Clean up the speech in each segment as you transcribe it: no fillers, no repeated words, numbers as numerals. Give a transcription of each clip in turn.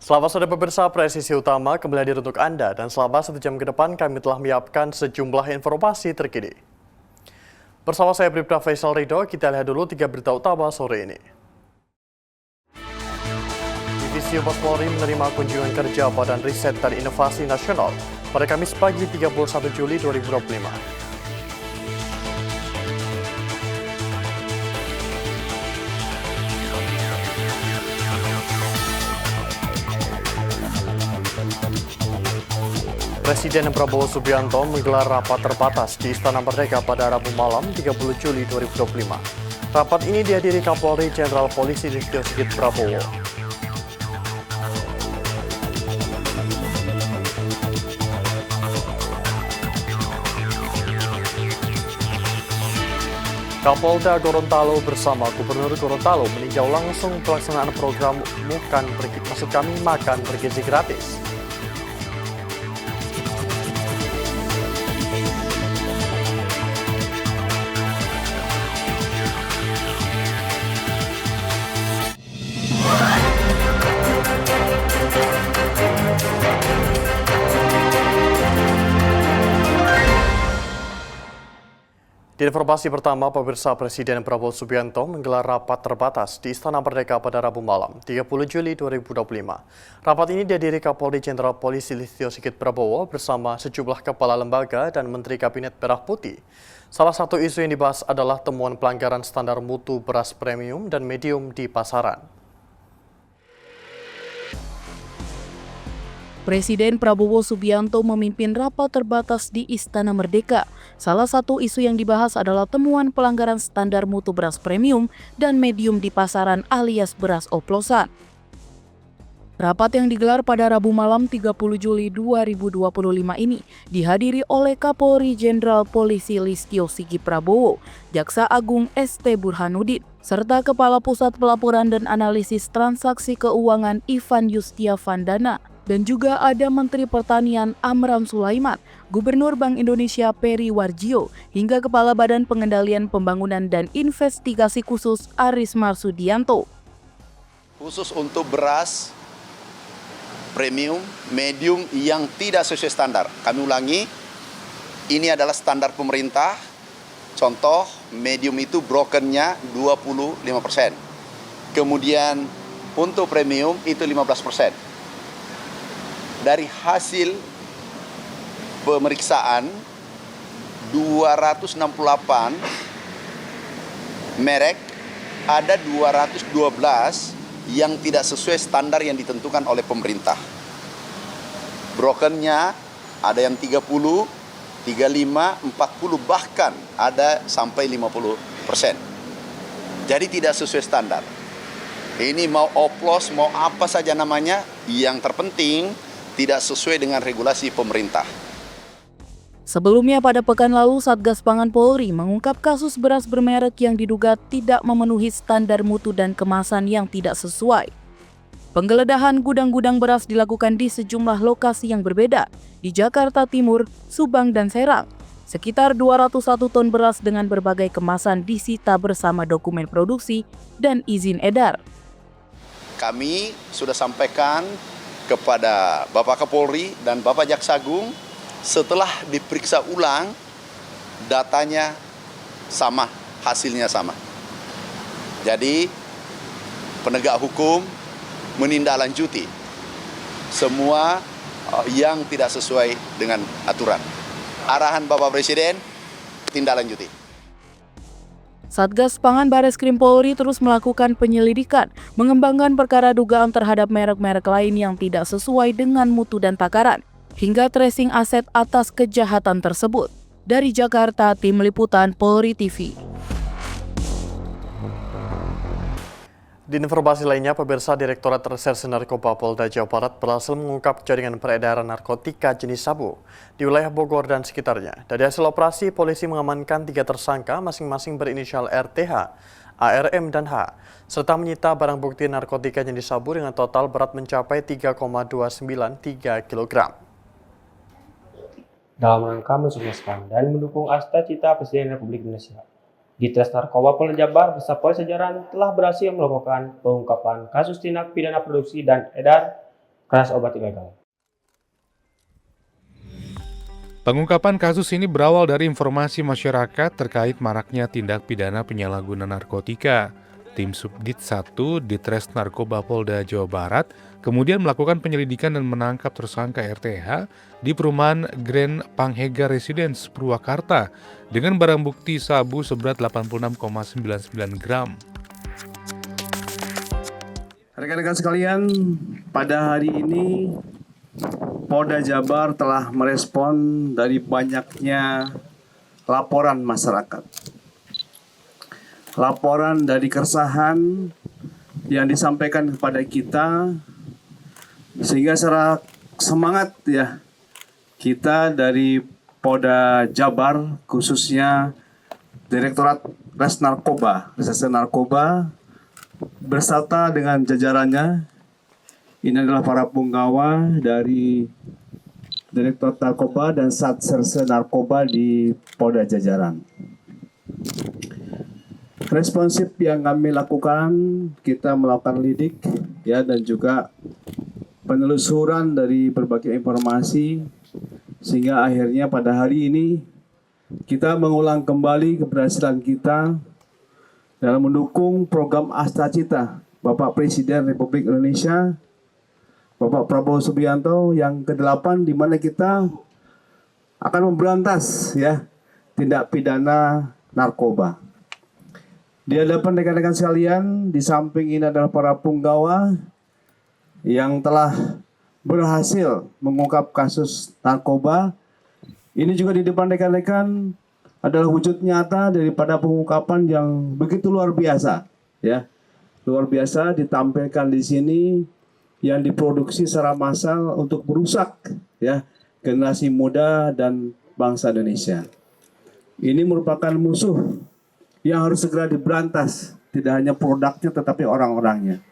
Selamat sore pemirsa, presisi utama kembali hadir untuk Anda dan selama 1 jam ke depan kami telah menyiapkan sejumlah informasi terkini. Bersama saya Bribda Faisal Ridho, kita lihat dulu 3 berita utama sore ini. Divisi Humas Polri menerima kunjungan kerja Badan Riset dan Inovasi Nasional pada Kamis pagi 31 Juli 2025. Presiden Prabowo Subianto menggelar rapat terbatas di Istana Merdeka pada Rabu malam 30 Juli 2025. Rapat ini dihadiri Kapolri Jenderal Polisi Listio Sigit Prabowo. Kapolda Gorontalo bersama Gubernur Gorontalo meninjau langsung pelaksanaan program makan bergizi gratis. Di informasi pertama, pemirsa, Presiden Prabowo Subianto menggelar rapat terbatas di Istana Merdeka pada Rabu malam, 30 Juli 2025. Rapat ini dihadiri Kapolri Jenderal Polisi Listio Sigit Prabowo bersama sejumlah kepala lembaga dan Menteri Kabinet Merah Putih. Salah satu isu yang dibahas adalah temuan pelanggaran standar mutu beras premium dan medium di pasaran. Presiden Prabowo Subianto memimpin rapat terbatas di Istana Merdeka. Salah satu isu yang dibahas adalah temuan pelanggaran standar mutu beras premium dan medium di pasaran alias beras oplosan. Rapat yang digelar pada Rabu malam 30 Juli 2025 ini dihadiri oleh Kapolri Jenderal Polisi Listio Sigit Prabowo, Jaksa Agung ST Burhanuddin, serta Kepala Pusat Pelaporan dan Analisis Transaksi Keuangan Ivan Yustiavandana. Dan juga ada Menteri Pertanian Amran Sulaiman, Gubernur Bank Indonesia Peri Warjio, hingga Kepala Badan Pengendalian Pembangunan dan Investigasi Khusus Aris Marsudianto. Khusus untuk beras premium, medium yang tidak sesuai standar. Kami ulangi, ini adalah standar pemerintah. Contoh, medium itu brokennya 25%. Kemudian untuk premium itu 15%. Dari hasil pemeriksaan 268 merek, ada 212 yang tidak sesuai standar yang ditentukan oleh pemerintah. Brokennya ada yang 30, 35, 40, bahkan ada sampai 50%. Jadi tidak sesuai standar. Ini mau oplos, mau apa saja namanya, yang terpenting tidak sesuai dengan regulasi pemerintah. Sebelumnya pada pekan lalu, Satgas Pangan Polri mengungkap kasus beras bermerek yang diduga tidak memenuhi standar mutu dan kemasan yang tidak sesuai. Penggeledahan gudang-gudang beras dilakukan di sejumlah lokasi yang berbeda, di Jakarta Timur, Subang, dan Serang. Sekitar 201 ton beras dengan berbagai kemasan disita bersama dokumen produksi dan izin edar. Kami sudah sampaikan kepada Bapak Kapolri dan Bapak Jaksa Agung, setelah diperiksa ulang, datanya sama, hasilnya sama. Jadi, penegak hukum menindaklanjuti semua yang tidak sesuai dengan aturan. Arahan Bapak Presiden, tindaklanjuti. Satgas Pangan Bareskrim Polri terus melakukan penyelidikan, mengembangkan perkara dugaan terhadap merek-merek lain yang tidak sesuai dengan mutu dan takaran, hingga tracing aset atas kejahatan tersebut. Dari Jakarta, Tim Liputan Polri TV. Di informasi lainnya, pemirsa, Direktorat Reserse Narkoba Polda Jawa Barat berhasil mengungkap jaringan peredaran narkotika jenis sabu di wilayah Bogor dan sekitarnya. Dari hasil operasi, polisi mengamankan 3 tersangka masing-masing berinisial RTH, ARM, dan H, serta menyita barang bukti narkotika jenis sabu dengan total berat mencapai 3,293 kg. Dalam rangka mensukseskan dan mendukung cita-cita Presiden Republik Indonesia, Ditres Narkoba Polda Jabar beserta Polisi jajaran telah berhasil melakukan pengungkapan kasus tindak pidana produksi dan edar keras obat ilegal. Pengungkapan kasus ini berawal dari informasi masyarakat terkait maraknya tindak pidana penyalahgunaan narkotika. Tim Subdit 1 Ditres Narkoba Polda Jawa Barat kemudian melakukan penyelidikan dan menangkap tersangka RTH di perumahan Grand Panghega Residence, Purwakarta dengan barang bukti sabu seberat 86,99 gram. Rekan-rekan sekalian, pada hari ini Polda Jabar telah merespon dari banyaknya laporan masyarakat. Laporan dari keresahan yang disampaikan kepada kita, sehingga secara semangat ya, kita dari Polda Jabar, khususnya Direktorat Reserse Narkoba, berserta dengan jajarannya. Ini adalah para punggawa dari Direktorat Narkoba dan Satserse Narkoba di Polda Jajaran. Responsif yang kami lakukan, kita melakukan lidik ya, dan juga penelusuran dari berbagai informasi, sehingga akhirnya pada hari ini kita mengulang kembali keberhasilan kita dalam mendukung program Astacita Bapak Presiden Republik Indonesia Bapak Prabowo Subianto yang ke-8, di mana kita akan memberantas ya tindak pidana narkoba. Di hadapan rekan-rekan sekalian, di samping ini adalah para punggawa yang telah berhasil mengungkap kasus narkoba. Ini juga di depan rekan-rekan adalah wujud nyata daripada pengungkapan yang begitu luar biasa, ya. Luar biasa ditampilkan di sini, yang diproduksi secara massal untuk merusak ya generasi muda dan bangsa Indonesia. Ini merupakan musuh yang harus segera diberantas, tidak hanya produknya tetapi orang-orangnya.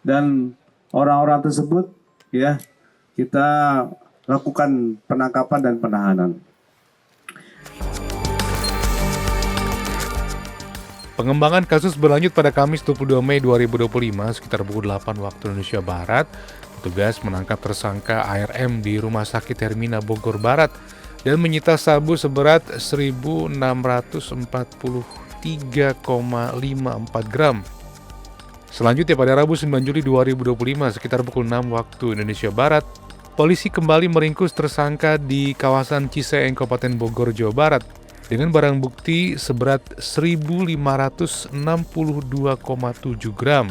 Dan orang-orang tersebut ya kita lakukan penangkapan dan penahanan. Pengembangan kasus berlanjut pada Kamis 22 Mei 2025 sekitar pukul 8 waktu Indonesia Barat. Petugas menangkap tersangka ARM di Rumah Sakit Hermina Bogor Barat dan menyita sabu seberat 1.643,54 gram. Selanjutnya pada Rabu 9 Juli 2025 sekitar pukul 6 waktu Indonesia Barat, polisi kembali meringkus tersangka di kawasan Ciseeng, Kabupaten Bogor, Jawa Barat dengan barang bukti seberat 1.562,7 gram.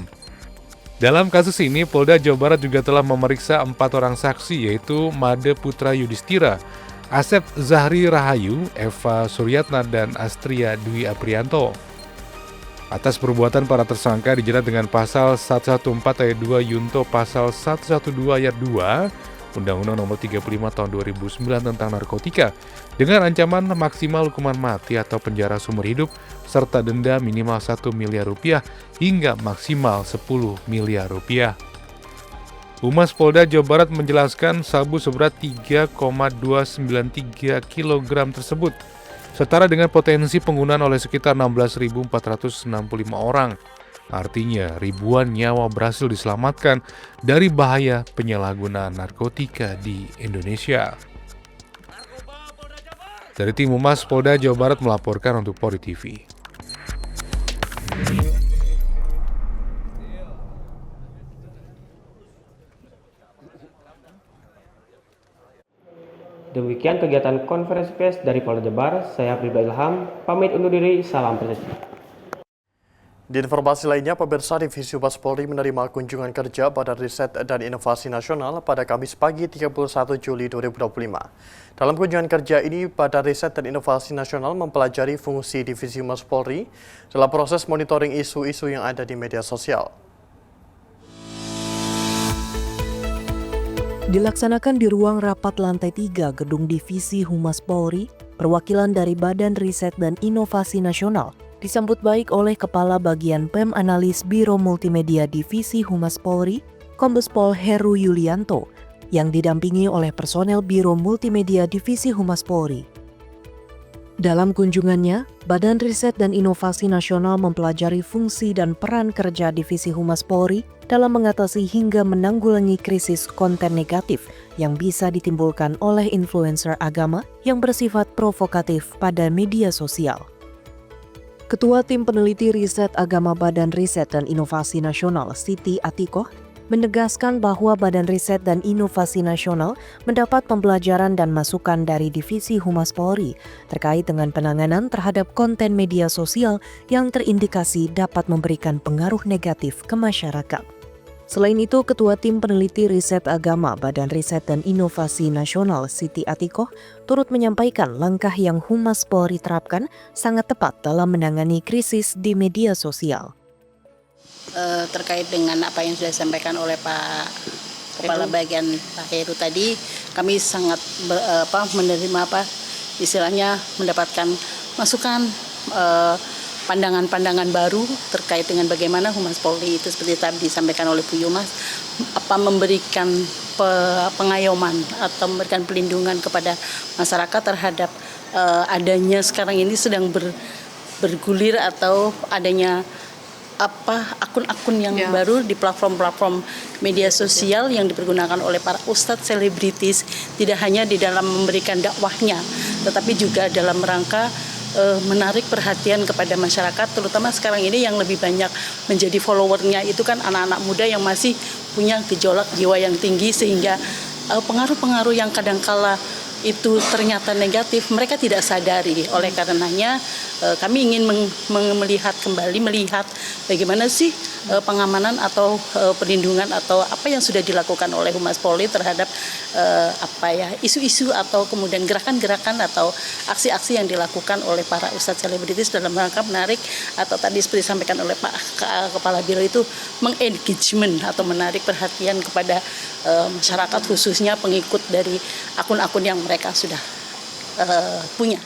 Dalam kasus ini, Polda Jawa Barat juga telah memeriksa 4 orang saksi, yaitu Made Putra Yudhistira, Asep Zahri Rahayu, Eva Suryatna, dan Astria Dwi Aprianto. Atas perbuatan para tersangka dijerat dengan pasal 114 ayat 2 Yunto pasal 112 ayat 2 Undang-Undang Nomor 35 Tahun 2009 tentang narkotika dengan ancaman maksimal hukuman mati atau penjara seumur hidup serta denda minimal 1 miliar rupiah hingga maksimal 10 miliar rupiah. Humas Polda Jawa Barat menjelaskan sabu seberat 3,293 kg tersebut setara dengan potensi penggunaan oleh sekitar 16.465 orang. Artinya, ribuan nyawa berhasil diselamatkan dari bahaya penyalahgunaan narkotika di Indonesia. Dari tim Humas Polda Jawa Barat melaporkan untuk Polri TV. Demikian kegiatan konferensi pers dari Polda Jabar. Saya Pribadi Ilham, pamit undur diri, salam presisi. Di informasi lainnya, pemirsa, Divisi Humas Polri menerima kunjungan kerja Badan Riset dan Inovasi Nasional pada Kamis pagi 31 Juli 2025. Dalam kunjungan kerja ini, Badan Riset dan Inovasi Nasional mempelajari fungsi Divisi Humas Polri dalam proses monitoring isu-isu yang ada di media sosial. Dilaksanakan di ruang rapat lantai 3 Gedung Divisi Humas Polri, perwakilan dari Badan Riset dan Inovasi Nasional disambut baik oleh Kepala Bagian PEM Analis Biro Multimedia Divisi Humas Polri, Kombes Pol Heru Yulianto, yang didampingi oleh personel Biro Multimedia Divisi Humas Polri. Dalam kunjungannya, Badan Riset dan Inovasi Nasional mempelajari fungsi dan peran kerja Divisi Humas Polri dalam mengatasi hingga menanggulangi krisis konten negatif yang bisa ditimbulkan oleh influencer agama yang bersifat provokatif pada media sosial. Ketua Tim Peneliti Riset Agama Badan Riset dan Inovasi Nasional, Siti Atikoh, menegaskan bahwa Badan Riset dan Inovasi Nasional mendapat pembelajaran dan masukan dari Divisi Humas Polri terkait dengan penanganan terhadap konten media sosial yang terindikasi dapat memberikan pengaruh negatif ke masyarakat. Selain itu, Ketua Tim Peneliti Riset Agama Badan Riset dan Inovasi Nasional, Siti Atikoh, turut menyampaikan langkah yang Humas Polri terapkan sangat tepat dalam menangani krisis di media sosial. Terkait dengan apa yang sudah disampaikan oleh Pak Kepala Bagian Pak Heru tadi, kami sangat menerima istilahnya mendapatkan masukan pandangan-pandangan baru terkait dengan bagaimana Humas Polri itu seperti tadi disampaikan oleh Bu Yumas memberikan pengayoman atau memberikan pelindungan kepada masyarakat terhadap adanya sekarang ini sedang bergulir atau adanya akun-akun yang baru di platform-platform media sosial yang dipergunakan oleh para ustadz selebritis, tidak hanya di dalam memberikan dakwahnya tetapi juga dalam rangka menarik perhatian kepada masyarakat, terutama sekarang ini yang lebih banyak menjadi followernya itu kan anak-anak muda yang masih punya gejolak jiwa yang tinggi, sehingga pengaruh-pengaruh yang kadangkala itu ternyata negatif mereka tidak sadari. Oleh karenanya kami ingin melihat bagaimana sih pengamanan atau perlindungan atau apa yang sudah dilakukan oleh Humas Polri terhadap isu-isu atau kemudian gerakan-gerakan atau aksi-aksi yang dilakukan oleh para ustadz selebritis dalam rangka menarik atau tadi seperti disampaikan oleh Pak Kepala Biro itu mengengagement atau menarik perhatian kepada masyarakat, khususnya pengikut dari akun-akun yang mereka sudah punya.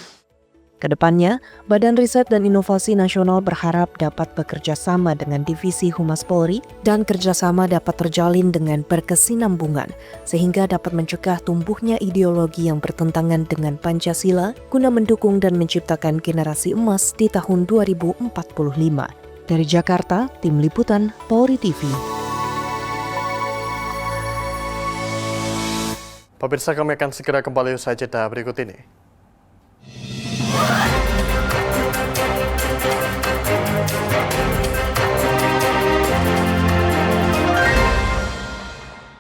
Kedepannya, Badan Riset dan Inovasi Nasional berharap dapat bekerja sama dengan Divisi Humas Polri dan kerjasama dapat terjalin dengan berkesinambungan sehingga dapat mencegah tumbuhnya ideologi yang bertentangan dengan Pancasila guna mendukung dan menciptakan generasi emas di tahun 2045. Dari Jakarta, Tim Liputan Polri TV. Pemirsa, kami akan segera kembali usai jeda berikut ini.